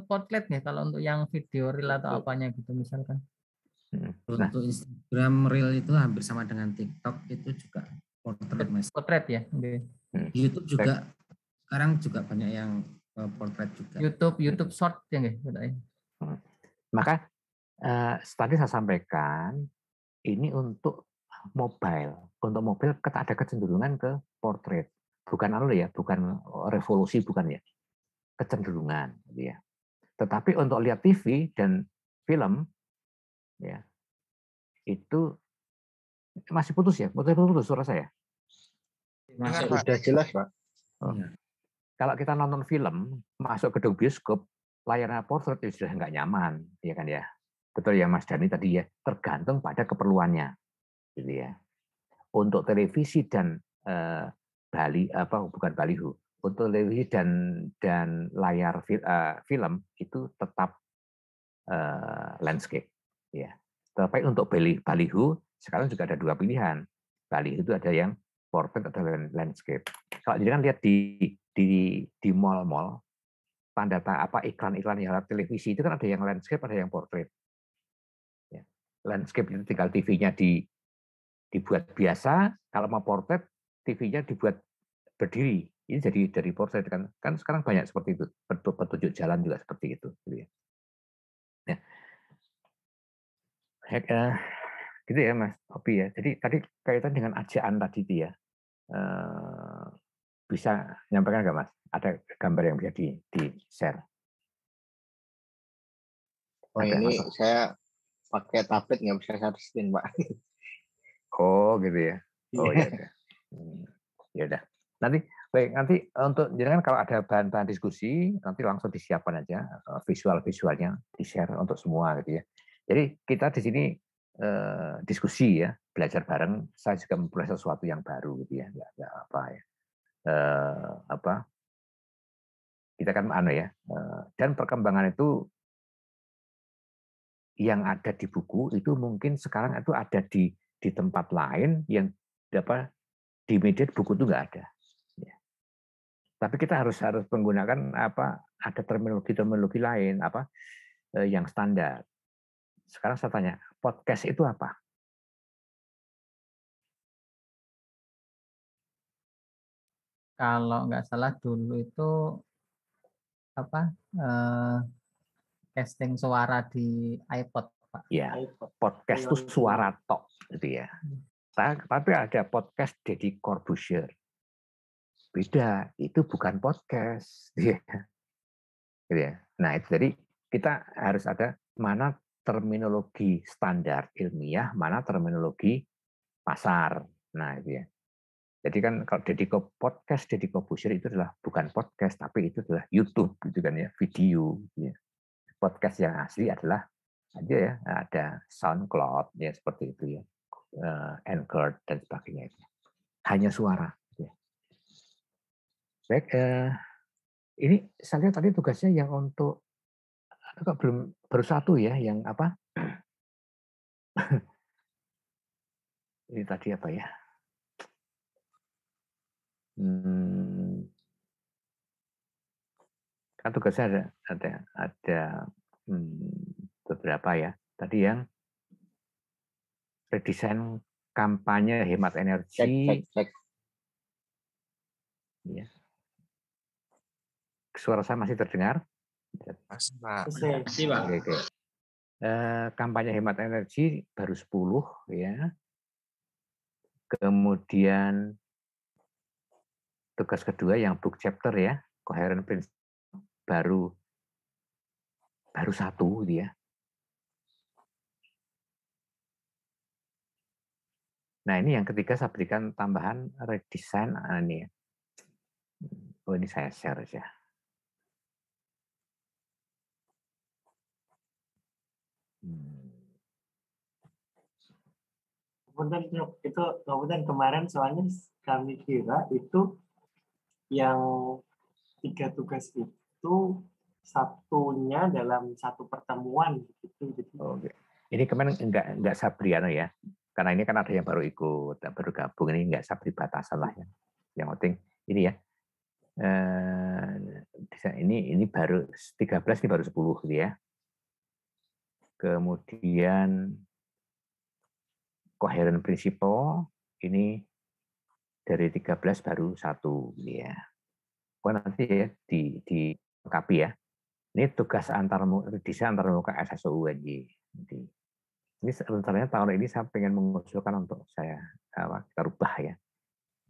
portrait ya kalau untuk yang video reel atau apanya gitu misalkan. Nah, untuk Instagram reel itu hampir sama dengan TikTok, itu juga portrait Mas. Portrait ya. Okay. YouTube juga sekarang juga banyak yang portrait juga. YouTube short ya nggak? Maka tadi saya sampaikan ini untuk mobile. Untuk mobile ada kecenderungan ke portrait. Bukan bukan revolusi, bukan ya. Kecenderungan gitu ya. Tetapi untuk lihat TV dan film ya itu masih putus ya, putus suara saya. Masih udah jelas Pak. Kalau kita nonton film masuk gedung bioskop layarnya portrait itu sudah nggak nyaman, ya kan ya. Betul ya Mas Dani tadi ya, tergantung pada keperluannya, gitu ya. Untuk televisi dan bukan baliho. Untuk televisi dan layar film itu tetap landscape, ya. Tapi untuk baliho sekarang juga ada dua pilihan. Baliho itu ada yang portrait atau landscape. Kalau jadi kan lihat di mall-mall tanda iklan-iklan yang televisi itu kan ada yang landscape, ada yang portrait. Ya. Landscape itu tinggal TV-nya dibuat biasa, kalau mau portrait TV-nya dibuat berdiri. Ini jadi dari portrait kan sekarang banyak seperti itu, petunjuk jalan juga seperti itu. Ya. Gitu ya Mas Opi ya. Jadi tadi kaitan dengan ajaan tadi itu ya, bisa nyampaikan nggak Mas? Ada gambar yang bisa di share? Oh ini saya pakai tablet nggak bisa share Pak. Oh gitu ya. Oh ya udah. Ya udah. Nanti untuk jangan kalau ada bahan-bahan diskusi nanti langsung disiapkan aja visualnya di share untuk semua gitu ya. Jadi kita di sini diskusi ya, belajar bareng. Saya juga memperoleh sesuatu yang baru gitu ya. Nggak apa ya. Kita kan dan perkembangan itu yang ada di buku itu mungkin sekarang itu ada di tempat lain yang di media buku itu nggak ada. Ya. Tapi kita harus menggunakan ada terminologi lain yang standar. Sekarang saya tanya, podcast itu apa? Kalau nggak salah dulu itu casting suara di iPod Pak. Ya, podcast itu suara tok gitu ya. Tapi ada podcast Deddy Corbuzier. Beda, itu bukan podcast. Nah, itu jadi kita harus ada mana terminologi standar ilmiah, mana terminologi pasar. Nah, itu ya. Jadi kan kalau podcast Deddy Corbuzier itu adalah bukan podcast, tapi itu adalah YouTube gitu kan ya, video. Gitu ya. Podcast yang asli adalah ada SoundCloud ya seperti itu ya, Anchor dan sebagainya itu. Hanya suara. Gitu ya. Baik, ini saya lihat tadi tugasnya yang untuk kok baru satu ya yang apa? Ini tadi apa ya? Kan tugasnya ada beberapa ya. Tadi yang redesign kampanye hemat energi. Cek. Ya. Suara saya masih terdengar? Masih, Pak. Masih, Pak. Oke. Kampanye hemat energi baru 10 ya. Kemudian tugas kedua yang book chapter ya, coherent principle baru 1 dia. Nah, ini yang ketiga saya berikan tambahan redesign ini ya. Oh, ini saya share aja. Kemudian kemarin soalnya kami kira itu yang 3 tugas itu satunya dalam satu pertemuan gitu. Oke. Ini kemarin enggak Sabriano ya. Karena ini kan ada yang baru ikut, baru gabung, ini enggak sabri batasan lah ya. Yang penting ini ya. Ini baru 13, ini baru 10 gitu ya. Kemudian coherent principle ini dari 13 baru 1 gitu ya. Nanti ya dilengkapi ya. Ini tugas desain antarmuka SSO UNY. Ini rencananya tahun ini saya pengen mengusulkan untuk kita rubah ya.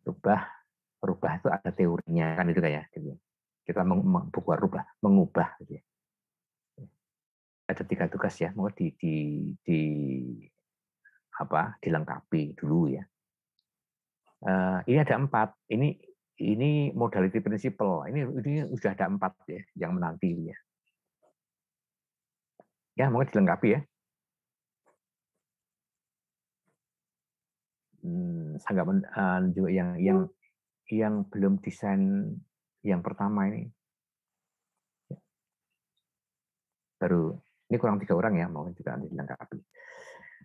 Rubah itu ada teorinya kan itu kayak gitu. Kita mengubah gitu ya. Ada 3 tugas ya, mau dilengkapi dulu ya. Ini ada 4. Ini modality principle. Ini sudah ada 4 ya yang menanti ya. Ya, mau dilengkapi ya. Sangat juga yang belum desain yang pertama ini. Baru ini kurang 3 orang ya, mau juga nanti dilengkapi.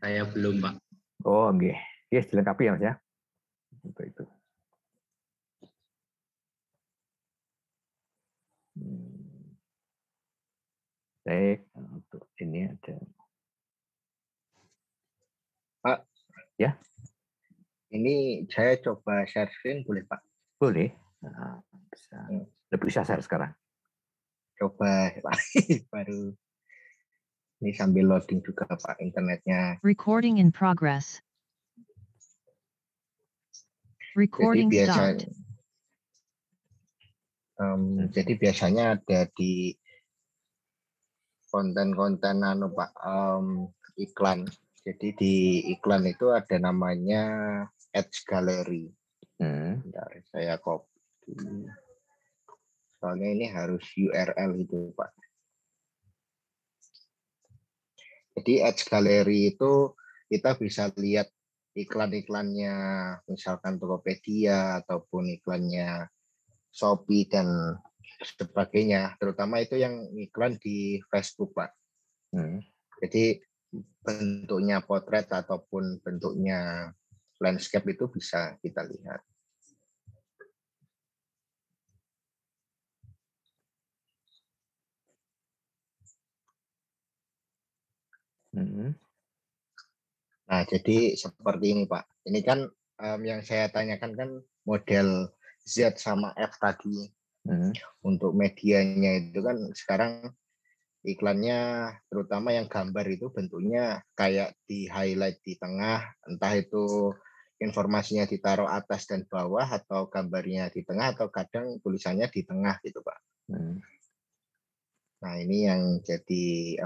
Saya belum, Pak. Oh, nggih. Yes, dilengkapi ya, Mas ya. Untuk itu. Baik, untuk ini ada. Pak. Ya. Ini saya coba share screen boleh, Pak? Boleh. Nah, bisa. Lebih bisa share sekarang. Coba, Pak. Baru. Ini sambil loading juga, Pak, internetnya. Recording in progress. Recording stopped. Jadi biasanya ada di konten-konten Pak, iklan. Jadi di iklan itu ada namanya Ads Gallery. Bentar, saya copy. Soalnya ini harus URL itu, Pak. Jadi Ads Gallery itu kita bisa lihat iklan-iklannya, misalkan Tokopedia ataupun iklannya Shopee dan sebagainya. Terutama itu yang iklan di Facebook, Pak. Jadi bentuknya potret ataupun bentuknya landscape itu bisa kita lihat. Nah, jadi seperti ini, Pak. Ini kan yang saya tanyakan kan model Z sama F tadi. Untuk medianya itu kan sekarang iklannya terutama yang gambar itu bentuknya kayak di highlight di tengah, entah itu informasinya ditaruh atas dan bawah atau gambarnya di tengah atau kadang tulisannya di tengah gitu, Pak. Nah, ini yang jadi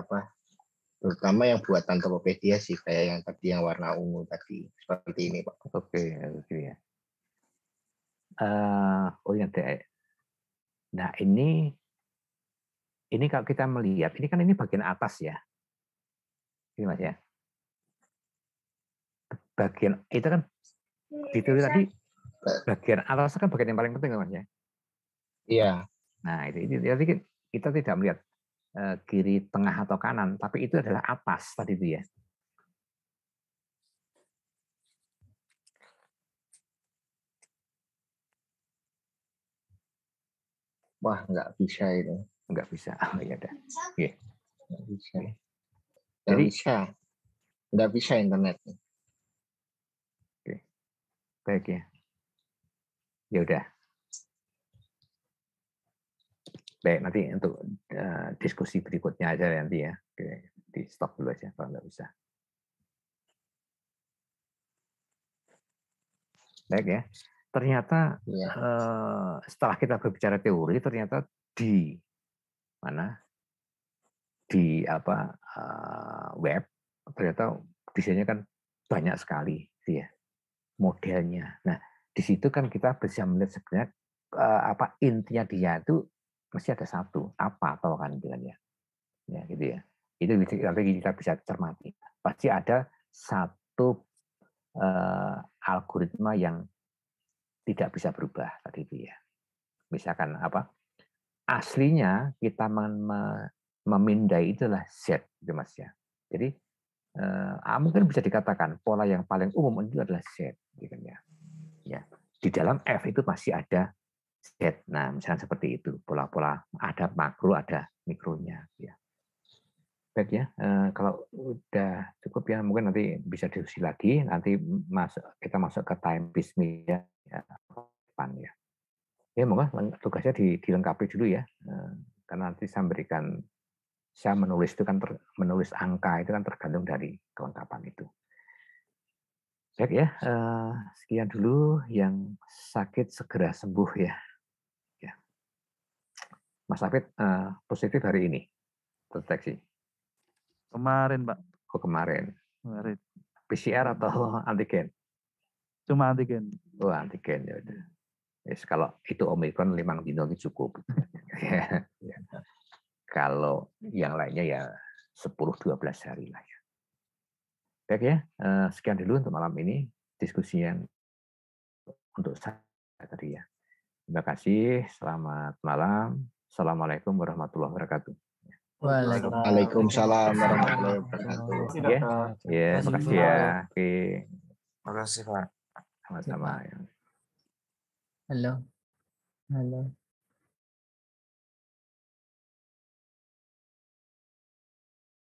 terutama yang buatan Tokopedia sih, kayak yang tadi yang warna ungu tadi seperti ini, Pak. Oke, ya. Nah, ini kalau kita melihat, ini kan ini bagian atas ya. Ini Mas ya. Bagian itu kan ditulis tadi bagian atas kan bagian yang paling penting Mas ya. Iya. Nah, itu jadi kita tidak melihat kiri, tengah atau kanan, tapi itu adalah atas tadi itu ya. Wah, nggak bisa itu. Nggak bisa. Oh, ya udah. Nggak bisa. Nggak bisa internet. Baik ya. Ya udah. Baik, nanti untuk diskusi berikutnya aja nanti ya. Oke, di stop dulu aja kalau nggak bisa. Baik ya. Ternyata setelah kita berbicara teori, ternyata di mana di web ternyata desainnya kan banyak sekali, gitu ya, modelnya. Nah, di situ kan kita bisa melihat sebenarnya intinya dia itu mesti ada satu, apa atau kan dengan ya gitu ya. Itu nanti kita bisa cermati. Pasti ada satu algoritma yang tidak bisa berubah tadi itu ya. Misalkan aslinya kita memindai itulah Z gitu Mas ya. Jadi mungkin bisa dikatakan pola yang paling umum itu adalah Z gitu ya. Ya. Di dalam F itu masih ada Z. Nah, misalnya seperti itu, pola-pola ada makro, ada mikronya ya. Baik ya, kalau udah cukup ya, mungkin nanti bisa diskusi lagi, nanti kita masuk ke time piece media ya, depan ya. Ya, monggo tugasnya dilengkapi dulu ya, karena nanti saya menulis itu kan menulis angka itu kan tergantung dari kelengkapan itu. Baik ya, sekian dulu, yang sakit segera sembuh ya. Ya. Mas Afid positif hari ini terdeteksi. Kemarin, Pak. Oh, kemarin. Kemarin. PCR atau antigen? Cuma antigen. Oh, antigen ya udah. Yes, kalau itu Omikron 5 dino cukup. Kalau yang lainnya ya 10-12 hari lah ya. Baik ya, sekian dulu untuk malam ini diskusi yang untuk saya tadi ya. Terima kasih, selamat malam. Assalamualaikum warahmatullahi wabarakatuh. Waalaikumsalam warahmatullahi wabarakatuh. Ya, makasih ya. Oke. Terima kasih Pak. Sama-sama. Halo. Halo.